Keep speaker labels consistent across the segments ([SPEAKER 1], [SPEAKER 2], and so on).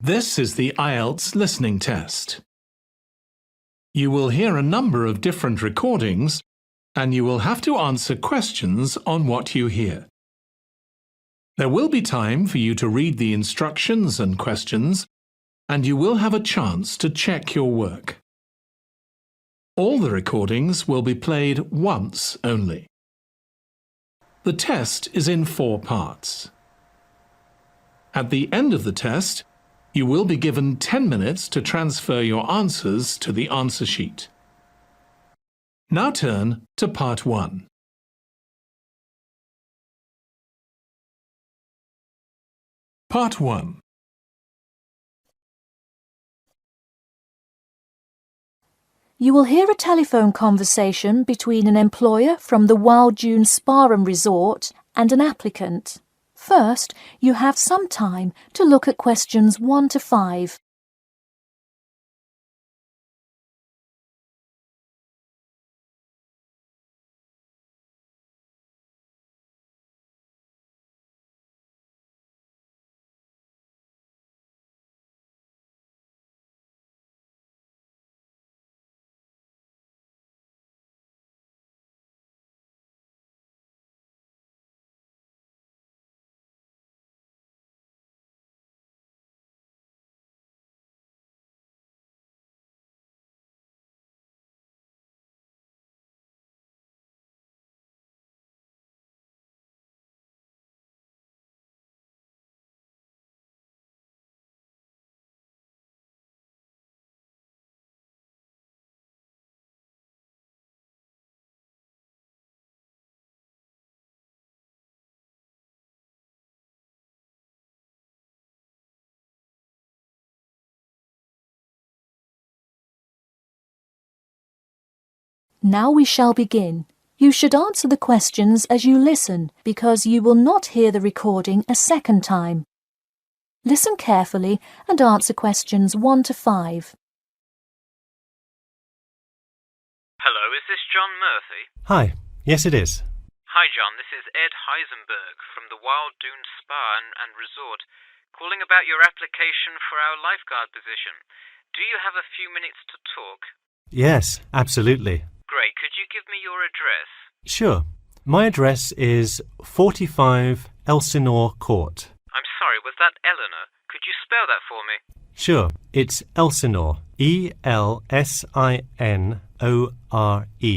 [SPEAKER 1] This is the Ielts listening test. You will hear a number of different recordings, and you will have to answer questions on what you hear. There will be time for you to read the instructions and questions, and you will have a chance to check your work. All the recordings will be played once only. The test is in 4 parts. At the end of the test, you will be given 10 minutes to transfer your answers to the answer sheet. Now turn to Part 1. Part 1.
[SPEAKER 2] You will hear a telephone conversation between an employer from the Wild Dune Spa and Resort and an applicant. First, you have some time to look at questions 1 to 5. Now we shall begin. You should answer the questions as you listen, because you will not hear the recording a second time. Listen carefully and answer questions 1 to 5.
[SPEAKER 3] Hello, is this John Murphy?
[SPEAKER 4] Hi, yes it is.
[SPEAKER 3] Hi John, this is Ed Heisenberg from the Wild Dune Spa and Resort, calling about your application for our lifeguard position. Do you have a few minutes to talk?
[SPEAKER 4] Yes, absolutely.
[SPEAKER 3] Great, could you give me your address?
[SPEAKER 4] Sure. My address is 45 Elsinore Court.
[SPEAKER 3] I'm sorry, was that Eleanor? Could you spell that for me?
[SPEAKER 4] Sure, it's Elsinore. E-L-S-I-N-O-R-E.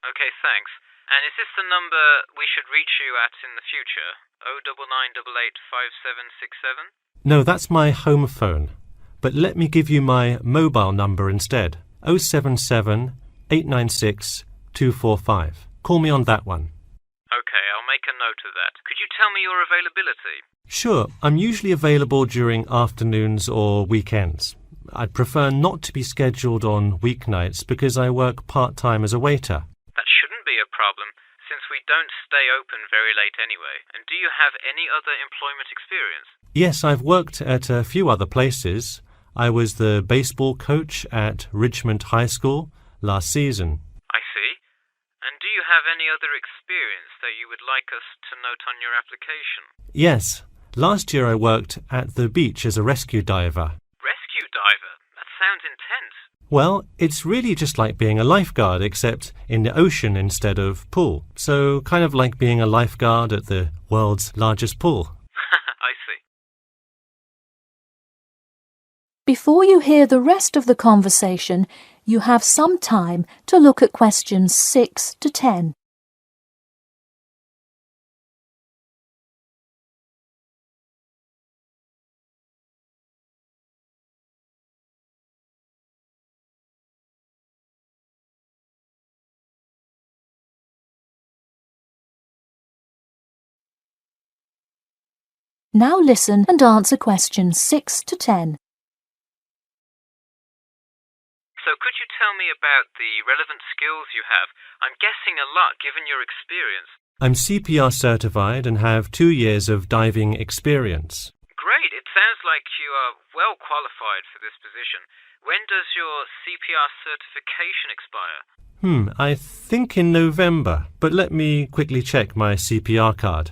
[SPEAKER 3] Okay, thanks. And is this the number we should reach you at in the future? 099885767?
[SPEAKER 4] No, that's my home phone. But let me give you my mobile number instead. 077-896-245. Call me on that one.
[SPEAKER 3] Okay, I'll make a note of that. Could you tell me your availability?
[SPEAKER 4] Sure, I'm usually available during afternoons or weekends. I'd prefer not to be scheduled on weeknights because I work part-time as a waiter.
[SPEAKER 3] That shouldn't be a problem, since we don't stay open very late anyway. And do you have any other employment experience?
[SPEAKER 4] Yes, I've worked at a few other places. I was the baseball coach at Richmond High School last season.
[SPEAKER 3] I see. And do you have any other experience that you would like us to note on your application?
[SPEAKER 4] Yes. Last year I worked at the beach as a rescue diver.
[SPEAKER 3] Rescue diver? That sounds intense.
[SPEAKER 4] Well, it's really just like being a lifeguard, except in the ocean instead of pool. So kind of like being a lifeguard at the world's largest pool.
[SPEAKER 3] I see.
[SPEAKER 2] Before you hear the rest of the conversation, you have some time to look at questions 6 to 10. Now listen and answer questions 6 to 10.
[SPEAKER 3] So could you tell me about the relevant skills you have? I'm guessing a lot given your experience.
[SPEAKER 4] I'm CPR certified and have 2 years of diving experience.
[SPEAKER 3] Great, it sounds like you are well qualified for this position. When does your CPR certification expire?
[SPEAKER 4] I think in November, but let me quickly check my CPR card.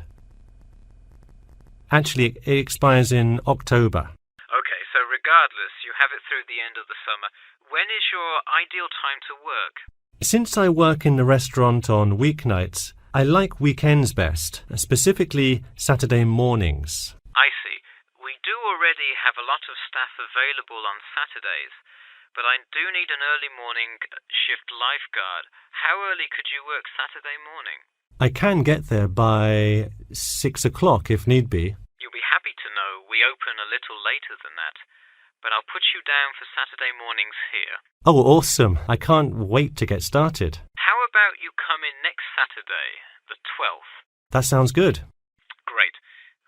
[SPEAKER 4] Actually, it expires in October.
[SPEAKER 3] Okay, so regardless, you have it through the end of the summer. When is your ideal time to work?
[SPEAKER 4] Since I work in the restaurant on weeknights, I like weekends best, specifically Saturday mornings.
[SPEAKER 3] I see. We do already have a lot of staff available on Saturdays, but I do need an early morning shift lifeguard. How early could you work Saturday morning?
[SPEAKER 4] I can get there by 6 o'clock if need be.
[SPEAKER 3] You'll be happy to know we open a little later than that, but I'll put you down for Saturday mornings here.
[SPEAKER 4] Oh, awesome. I can't wait to get started.
[SPEAKER 3] How about you come in next Saturday, the 12th?
[SPEAKER 4] That sounds good.
[SPEAKER 3] Great.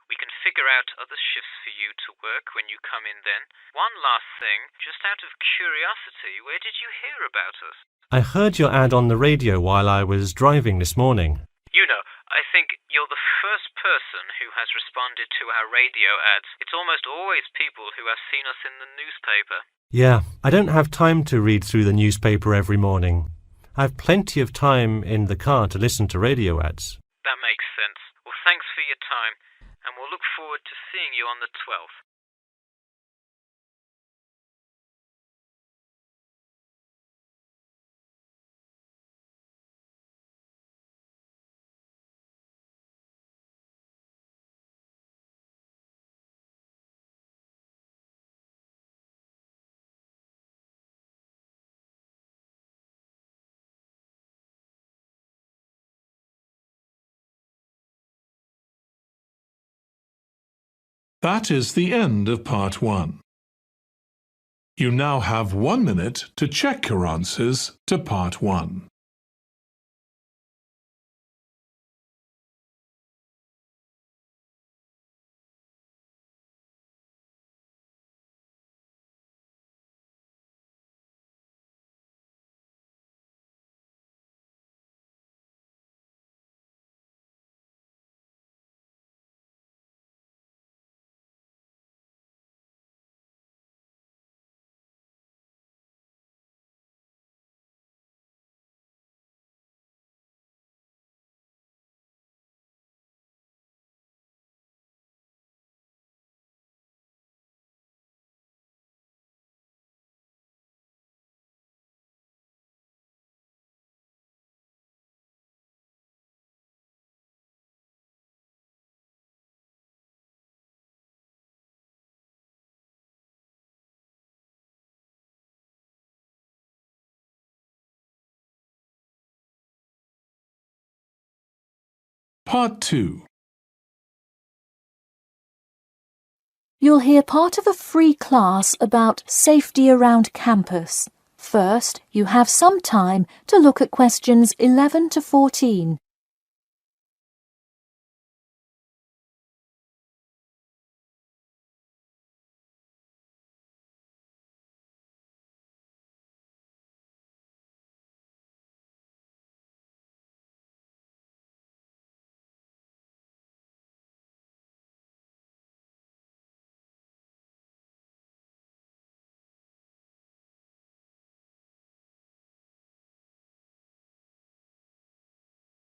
[SPEAKER 3] We can figure out other shifts for you to work when you come in then. One last thing, just out of curiosity, where did you hear about us?
[SPEAKER 4] I heard your ad on the radio while I was driving this morning.
[SPEAKER 3] You know, I think you're the first person who has responded to our radio ads. It's almost always people who have seen us in the newspaper.
[SPEAKER 4] Yeah, I don't have time to read through the newspaper every morning. I've plenty of time in the car to listen to radio ads.
[SPEAKER 3] That makes sense. Well, thanks for your time, and we'll look forward to seeing you on the 12th.
[SPEAKER 1] That is the end of part 1. You now have 1 minute to check your answers to part 1. Part 2.
[SPEAKER 2] You'll hear part of a free class about safety around campus. First, you have some time to look at questions 11 to 14.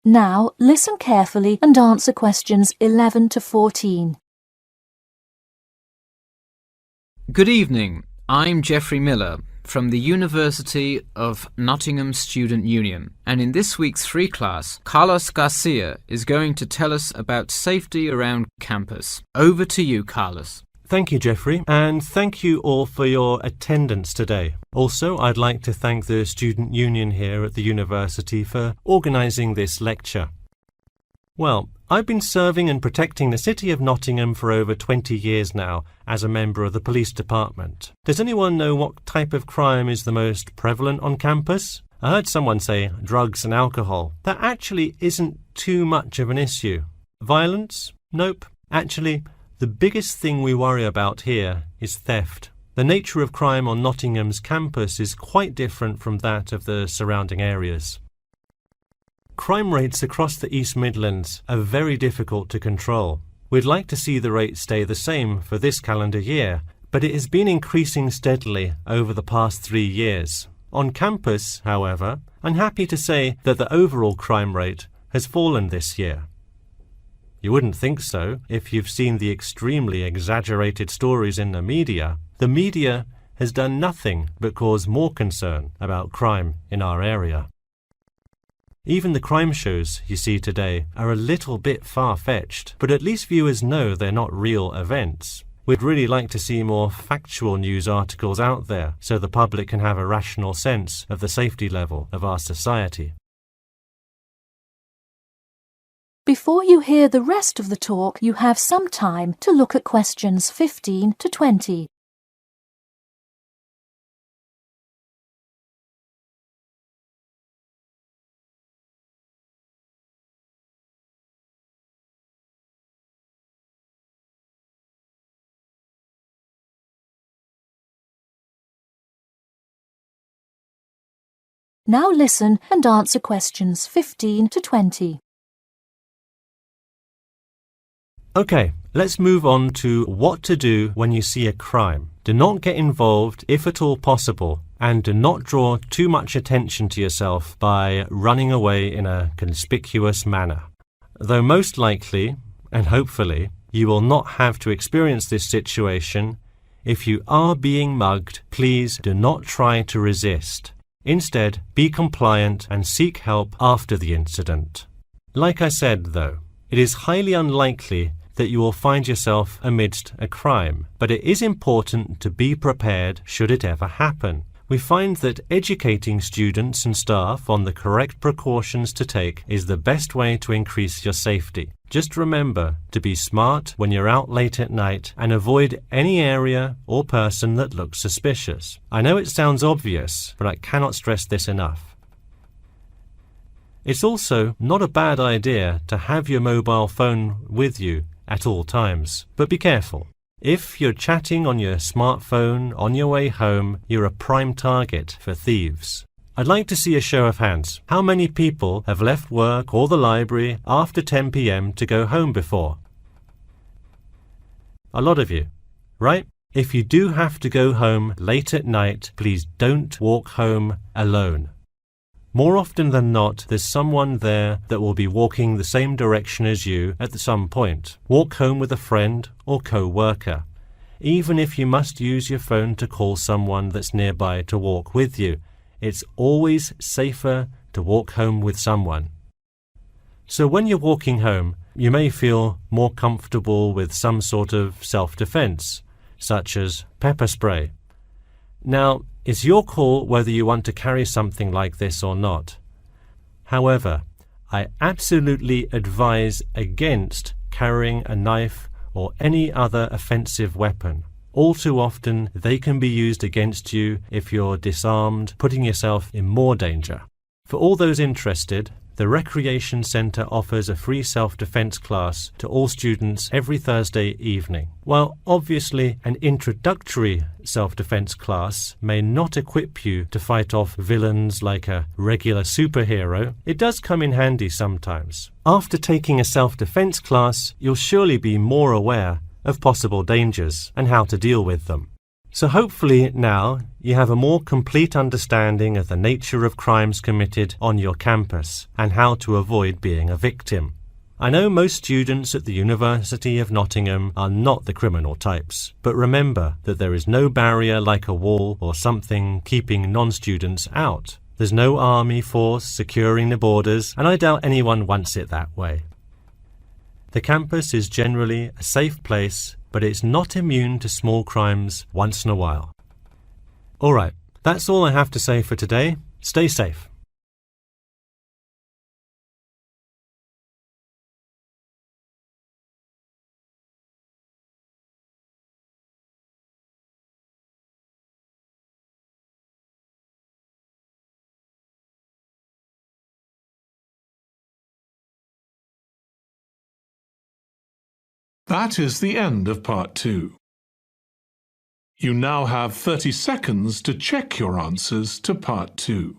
[SPEAKER 2] Now, listen carefully and answer questions 11 to 14.
[SPEAKER 3] Good evening. I'm Geoffrey Miller from the University of Nottingham Student Union, and in this week's free class, Carlos Garcia is going to tell us about safety around campus. Over to you, Carlos.
[SPEAKER 4] Thank you, Geoffrey, and thank you all for your attendance today. Also, I'd like to thank the Student Union here at the university for organising this lecture. Well, I've been serving and protecting the City of Nottingham for over 20 years now as a member of the police department. Does anyone know what type of crime is the most prevalent on campus? I heard someone say drugs and alcohol. That actually isn't too much of an issue. Violence? Nope. Actually, the biggest thing we worry about here is theft. The nature of crime on Nottingham's campus is quite different from that of the surrounding areas. Crime rates across the East Midlands are very difficult to control. We'd like to see the rate stay the same for this calendar year, but it has been increasing steadily over the past 3 years. On campus, however, I'm happy to say that the overall crime rate has fallen this year. You wouldn't think so if you've seen the extremely exaggerated stories in the media. The media has done nothing but cause more concern about crime in our area. Even the crime shows you see today are a little bit far-fetched, but at least viewers know they're not real events. We'd really like to see more factual news articles out there so the public can have a rational sense of the safety level of our society.
[SPEAKER 2] Before you hear the rest of the talk, you have some time to look at questions 15 to 20. Now listen and answer questions 15 to 20.
[SPEAKER 4] Okay, let's move on to what to do when you see a crime. Do not get involved if at all possible, and do not draw too much attention to yourself by running away in a conspicuous manner. Though most likely, and hopefully, you will not have to experience this situation, if you are being mugged, please do not try to resist. Instead, be compliant and seek help after the incident. Like I said, though, it is highly unlikely that you will find yourself amidst a crime, but it is important to be prepared should it ever happen. We find that educating students and staff on the correct precautions to take is the best way to increase your safety. Just remember to be smart when you're out late at night and avoid any area or person that looks suspicious. I know it sounds obvious, but I cannot stress this enough. It's also not a bad idea to have your mobile phone with you at all times, but be careful. If you're chatting on your smartphone on your way home, you're a prime target for thieves. I'd like to see a show of hands. How many people have left work or the library after 10 p.m. to go home before? A lot of you, right? If you do have to go home late at night, please don't walk home alone. More often than not, there's someone there that will be walking the same direction as you at some point. Walk home with a friend or co-worker. Even if you must use your phone to call someone that's nearby to walk with you, it's always safer to walk home with someone. So when you're walking home, you may feel more comfortable with some sort of self-defense, such as pepper spray. Now, it's your call whether you want to carry something like this or not. However, I absolutely advise against carrying a knife or any other offensive weapon. All too often, they can be used against you if you're disarmed, putting yourself in more danger. For all those interested, the Recreation Centre offers a free self-defense class to all students every Thursday evening. While obviously an introductory self-defense class may not equip you to fight off villains like a regular superhero, it does come in handy sometimes. After taking a self-defense class, you'll surely be more aware of possible dangers and how to deal with them. So hopefully now you have a more complete understanding of the nature of crimes committed on your campus and how to avoid being a victim. I know most students at the University of Nottingham are not the criminal types, but remember that there is no barrier like a wall or something keeping non-students out. There's no army force securing the borders, and I doubt anyone wants it that way. The campus is generally a safe place, but it's not immune to small crimes once in a while. Alright, that's all I have to say for today. Stay safe.
[SPEAKER 1] That is the end of part 2. You now have 30 seconds to check your answers to part 2.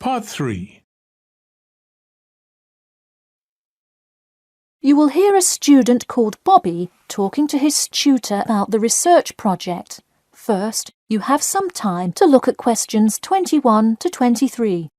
[SPEAKER 1] Part 3.
[SPEAKER 2] You will hear a student called Bobby talking to his tutor about the research project. First, you have some time to look at questions 21 to 23.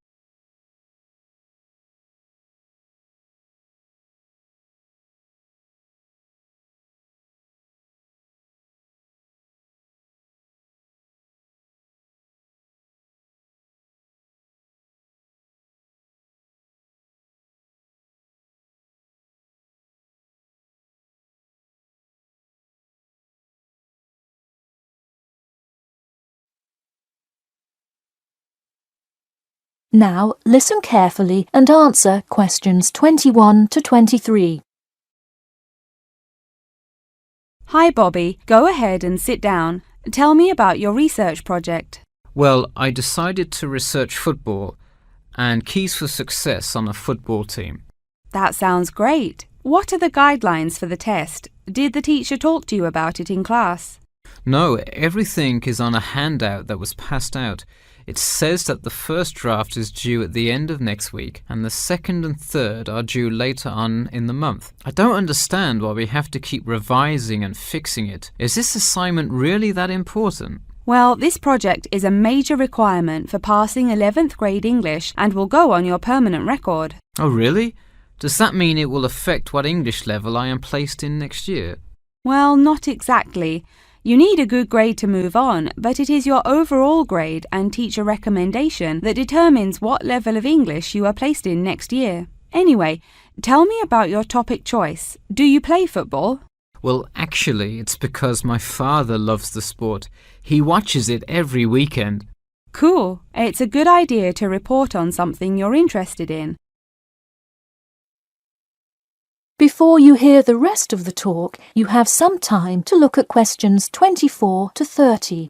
[SPEAKER 2] Now, listen carefully and answer questions 21 to 23.
[SPEAKER 5] Hi, Bobby. Go ahead and sit down. Tell me about your research project.
[SPEAKER 3] Well, I decided to research football and keys for success on a football team.
[SPEAKER 5] That sounds great. What are the guidelines for the test? Did the teacher talk to you about it in class?
[SPEAKER 3] No, everything is on a handout that was passed out. It says that the first draft is due at the end of next week and the second and third are due later on in the month. I don't understand why we have to keep revising and fixing it. Is this assignment really that important?
[SPEAKER 5] Well, this project is a major requirement for passing 11th grade English and will go on your permanent record.
[SPEAKER 3] Oh, really? Does that mean it will affect what English level I am placed in next year?
[SPEAKER 5] Well, not exactly. You need a good grade to move on, but it is your overall grade and teacher recommendation that determines what level of English you are placed in next year. Anyway, tell me about your topic choice. Do you play football?
[SPEAKER 3] Well, actually, it's because my father loves the sport. He watches it every weekend.
[SPEAKER 5] Cool. It's a good idea to report on something you're interested in.
[SPEAKER 2] Before you hear the rest of the talk, you have some time to look at questions 24 to 30.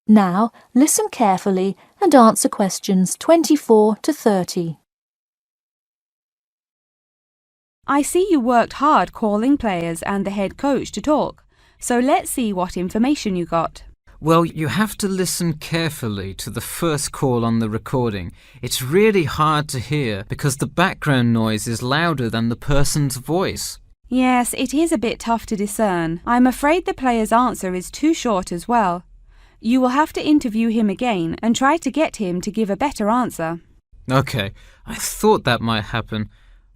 [SPEAKER 2] Now, listen carefully and answer questions 24 to 30.
[SPEAKER 5] I see you worked hard calling players and the head coach to talk, so let's see what information you got.
[SPEAKER 3] Well, you have to listen carefully to the first call on the recording. It's really hard to hear because the background noise is louder than the person's voice.
[SPEAKER 5] Yes, it is a bit tough to discern. I'm afraid the player's answer is too short as well. You will have to interview him again and try to get him to give a better answer.
[SPEAKER 3] Okay, I thought that might happen.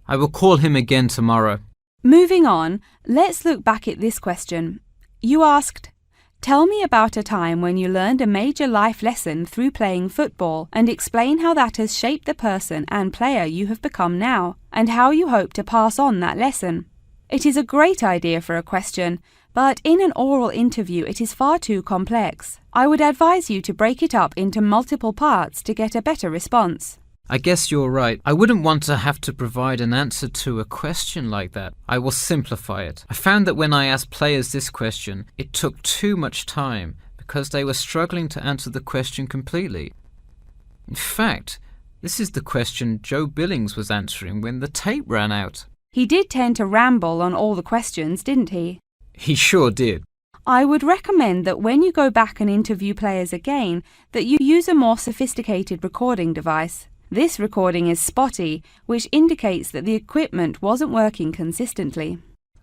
[SPEAKER 3] I will call him again tomorrow.
[SPEAKER 5] Moving on, let's look back at this question. You asked, tell me about a time when you learned a major life lesson through playing football and explain how that has shaped the person and player you have become now and how you hope to pass on that lesson. It is a great idea for a question, but in an oral interview it is far too complex. I would advise you to break it up into multiple parts to get a better response.
[SPEAKER 3] I guess you're right. I wouldn't want to have to provide an answer to a question like that. I will simplify it. I found that when I asked players this question, it took too much time because they were struggling to answer the question completely. In fact, this is the question Joe Billings was answering when the tape ran out.
[SPEAKER 5] He did tend to ramble on all the questions, didn't he?
[SPEAKER 3] He sure did.
[SPEAKER 5] I would recommend that when you go back and interview players again, that you use a more sophisticated recording device. This recording is spotty, which indicates that the equipment wasn't working consistently.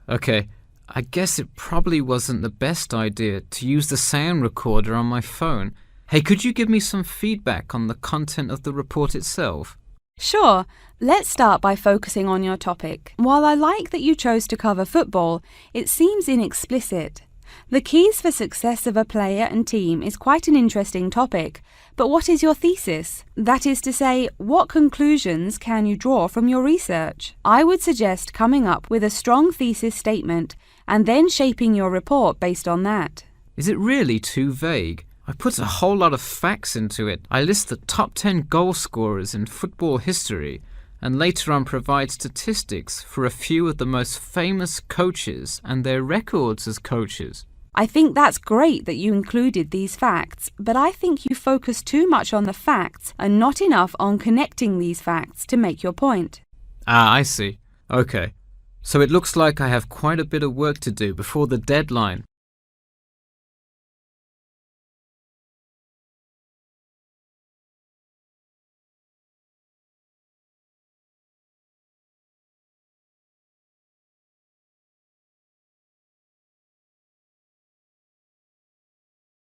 [SPEAKER 3] Okay, I guess it probably wasn't the best idea to use the sound recorder on my phone. Hey, could you give me some feedback on the content of the report itself?
[SPEAKER 5] Sure. Let's start by focusing on your topic. While I like that you chose to cover football, it seems inexplicit. The keys for success of a player and team is quite an interesting topic, but what is your thesis? That is to say, what conclusions can you draw from your research? I would suggest coming up with a strong thesis statement and then shaping your report based on that.
[SPEAKER 3] Is it really too vague? I put a whole lot of facts into it. I list the top 10 goal scorers in football history and later on provide statistics for a few of the most famous coaches and their records as coaches.
[SPEAKER 5] I think that's great that you included these facts, but I think you focus too much on the facts and not enough on connecting these facts to make your point.
[SPEAKER 3] Ah, I see. Okay. So it looks like I have quite a bit of work to do before the deadline.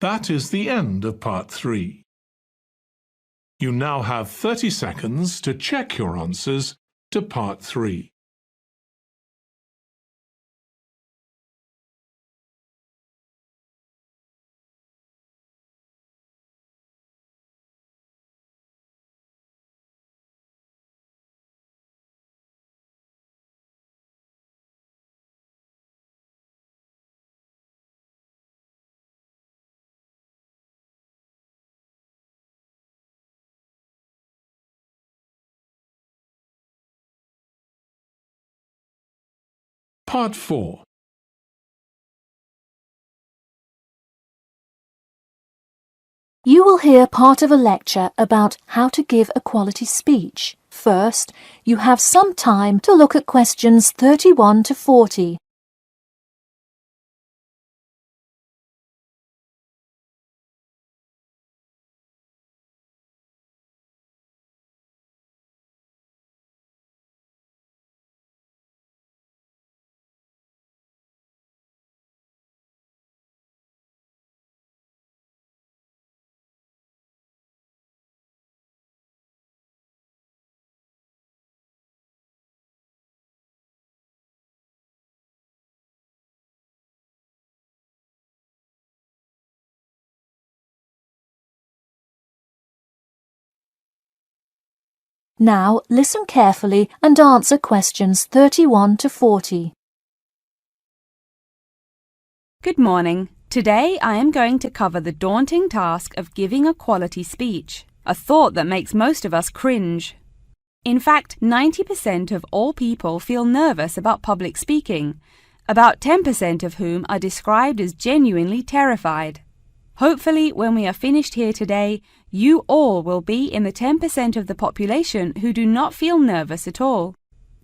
[SPEAKER 1] That is the end of part 3. You now have 30 seconds to check your answers to part 3. Part 4.
[SPEAKER 2] You will hear part of a lecture about how to give a quality speech. First, you have some time to look at questions 31 to 40. Now listen carefully and answer questions 31 to 40.
[SPEAKER 5] Good morning. Today I am going to cover the daunting task of giving a quality speech, a thought that makes most of us cringe. In fact, 90% of all people feel nervous about public speaking, about 10% of whom are described as genuinely terrified. Hopefully, when we are finished here today, you all will be in the 10% of the population who do not feel nervous at all.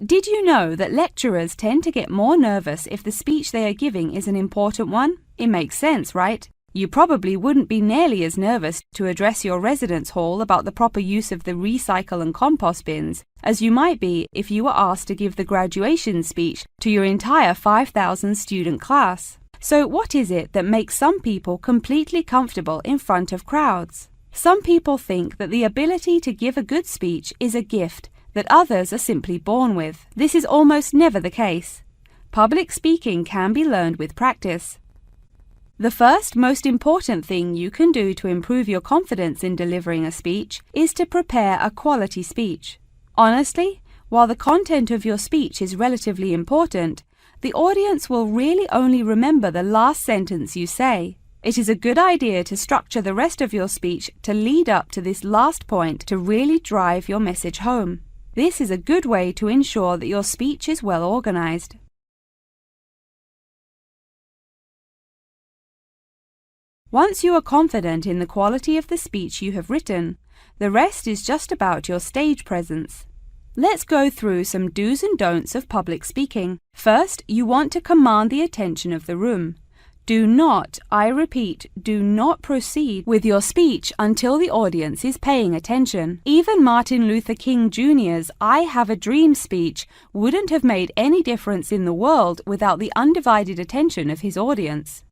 [SPEAKER 5] Did you know that lecturers tend to get more nervous if the speech they are giving is an important one? It makes sense, right? You probably wouldn't be nearly as nervous to address your residence hall about the proper use of the recycle and compost bins as you might be if you were asked to give the graduation speech to your entire 5,000 student class. So what is it that makes some people completely comfortable in front of crowds? Some people think that the ability to give a good speech is a gift that others are simply born with. This is almost never the case. Public speaking can be learned with practice. The first most important thing you can do to improve your confidence in delivering a speech is to prepare a quality speech. Honestly, while the content of your speech is relatively important, the audience will really only remember the last sentence you say. It is a good idea to structure the rest of your speech to lead up to this last point to really drive your message home. This is a good way to ensure that your speech is well organized. Once you are confident in the quality of the speech you have written, the rest is just about your stage presence. Let's go through some do's and don'ts of public speaking. First, you want to command the attention of the room. Do not, I repeat, do not proceed with your speech until the audience is paying attention. Even Martin Luther King Jr.'s I Have a Dream speech wouldn't have made any difference in the world without the undivided attention of his audience.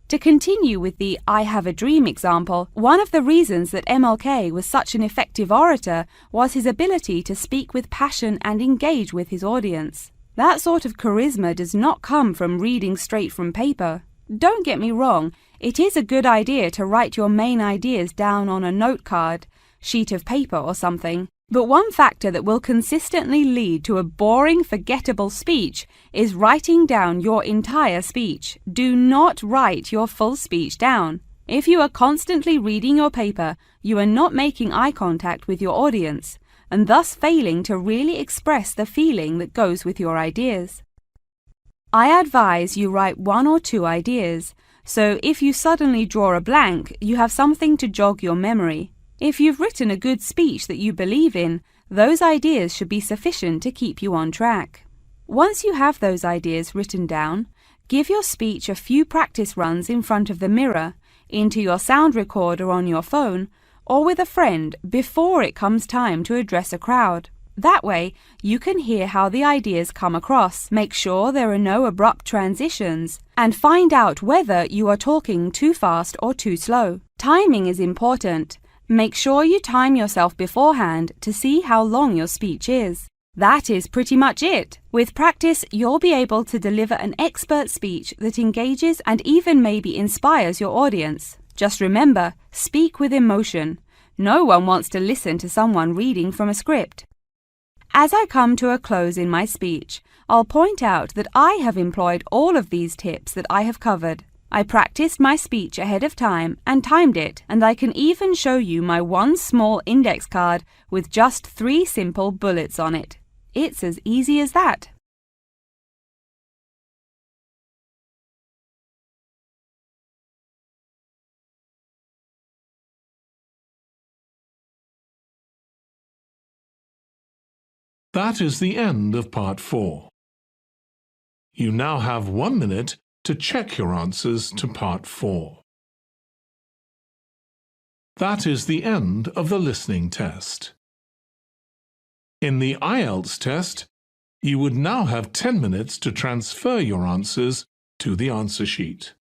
[SPEAKER 5] To continue with the I Have a Dream example, one of the reasons that MLK was such an effective orator was his ability to speak with passion and engage with his audience. That sort of charisma does not come from reading straight from paper. Don't get me wrong, it is a good idea to write your main ideas down on a note card, sheet of paper or something. But one factor that will consistently lead to a boring, forgettable speech is writing down your entire speech. Do not write your full speech down. If you are constantly reading your paper, you are not making eye contact with your audience, and thus failing to really express the feeling that goes with your ideas. I advise you write 1 or 2 ideas. So if you suddenly draw a blank, you have something to jog your memory. If you've written a good speech that you believe in, those ideas should be sufficient to keep you on track. Once you have those ideas written down, give your speech a few practice runs in front of the mirror, into your sound recorder on your phone, or with a friend before it comes time to address a crowd. That way, you can hear how the ideas come across, make sure there are no abrupt transitions, and find out whether you are talking too fast or too slow. Timing is important. Make sure you time yourself beforehand to see how long your speech is. That is pretty much it. With practice, you'll be able to deliver an expert speech that engages and even maybe inspires your audience. Just remember, speak with emotion. No one wants to listen to someone reading from a script. As I come to a close in my speech, I'll point out that I have employed all of these tips that I have covered. I practiced my speech ahead of time and timed it, and I can even show you my one small index card with just 3 simple bullets on it. It's as easy as that.
[SPEAKER 1] That is the end of part 4. You now have 1 minute to check your answers to part 4. That is the end of the listening test. In the Ielts test, you would now have 10 minutes to transfer your answers to the answer sheet.